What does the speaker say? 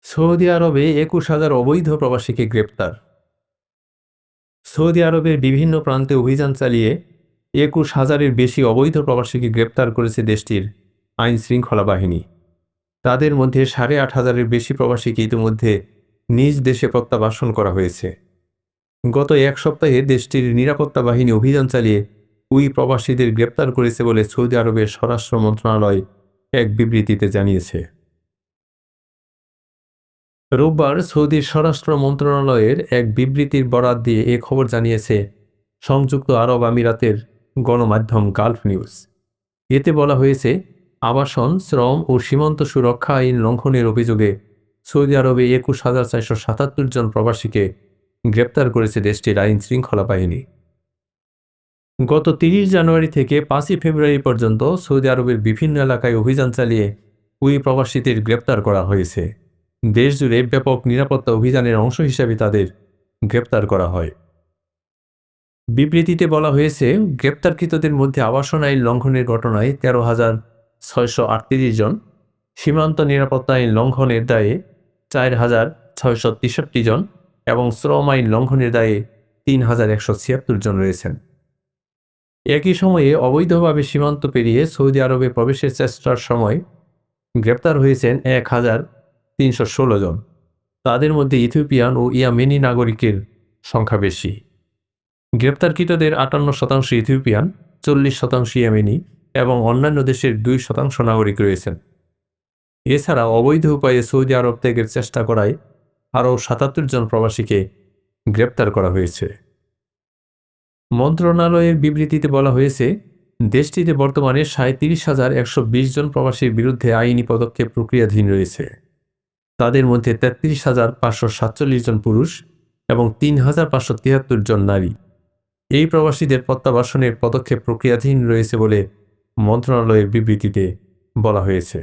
Saudi আরবে ২১,০০০ অবৈধ প্রবাসীকে গ্রেপ্তার। সৌদি আরবের বিভিন্ন প্রান্তে অভিযান চালিয়ে ২১,০০০-এর বেশি অবৈধ প্রবাসীকে গ্রেপ্তার করেছে দেশটির আইন শৃঙ্খলা বাহিনী। তাদের মধ্যে ৮,৫০০-এর বেশি প্রবাসীকে ইতিমধ্যে নিজ দেশে প্রত্যাবাসন করা হয়েছে। গত এক সপ্তাহে দেশটির নিরাপত্তা বাহিনী অভিযান চালিয়ে ওই প্রবাসীদের গ্রেপ্তার করেছে বলে সৌদি আরবের স্বরাষ্ট্র মন্ত্রণালয় এক বিবৃতিতে জানিয়েছে। রোববার সৌদির স্বরাষ্ট্র মন্ত্রণালয়ের এক বিবৃতির বরাত দিয়ে এ খবর জানিয়েছে সংযুক্ত আরব আমিরাতের গণমাধ্যম গালফ নিউজ। এতে বলা হয়েছে, আবাসন, শ্রম ও সীমান্ত সুরক্ষা আইন লঙ্ঘনের অভিযোগে সৌদি আরবে ২১,৪৭৭ জন প্রবাসীকে গ্রেপ্তার করেছে দেশটির আইন শৃঙ্খলা বাহিনী। গত ৩০ জানুয়ারি থেকে ৫ই ফেব্রুয়ারি পর্যন্ত সৌদি আরবের বিভিন্ন এলাকায় অভিযান চালিয়ে ওই প্রবাসীদের গ্রেপ্তার করা হয়েছে। দেশজুড়ে ব্যাপক নিরাপত্তা অভিযানের অংশ হিসেবে তাদের গ্রেপ্তার করা হয়। বিবৃতিতে বলা হয়েছে, গ্রেপ্তারকৃতদের মধ্যে আবাসন আইন লঙ্ঘনের ঘটনায় ১৩,৬৩৮ জন, সীমান্ত নিরাপত্তা আইন লঙ্ঘনের দায়ে ৪,৬৬৩ জন এবং শ্রম আইন লঙ্ঘনের দায়ে ৩,১৭৬ জন রয়েছেন। একই সময়ে অবৈধভাবে সীমান্ত পেরিয়ে সৌদি আরবে প্রবেশের চেষ্টার সময় গ্রেপ্তার হয়েছেন ১,৩১৬ জন। তাদের মধ্যে ইথিওপিয়ান ও ইয়ামেনি নাগরিকের সংখ্যা বেশি। গ্রেপ্তারকৃতদের ৫৮% ইথিওপিয়ান, ৪০% ইয়েমেনি এবং অন্যান্য দেশের ২% নাগরিক রয়েছেন। এছাড়া অবৈধ উপায়ে সৌদি আরব ত্যাগের চেষ্টা করায় আরও ৭৭ জন প্রবাসীকে গ্রেপ্তার করা হয়েছে। মন্ত্রণালয়ের বিবৃতিতে বলা হয়েছে, দেশটিতে বর্তমানে ৩৭,১২০ জন প্রবাসীর বিরুদ্ধে আইনি পদক্ষেপ প্রক্রিয়াধীন রয়েছে। তাদের মধ্যে ৩৩,৫৪৭ জন পুরুষ এবং ৩,৫৭৩ জন নারী। এই প্রবাসীদের প্রত্যাবাসনের পদক্ষেপ প্রক্রিয়াধীন রয়েছে বলে মন্ত্রণালয়ের বিবৃতিতে বলা হয়েছে।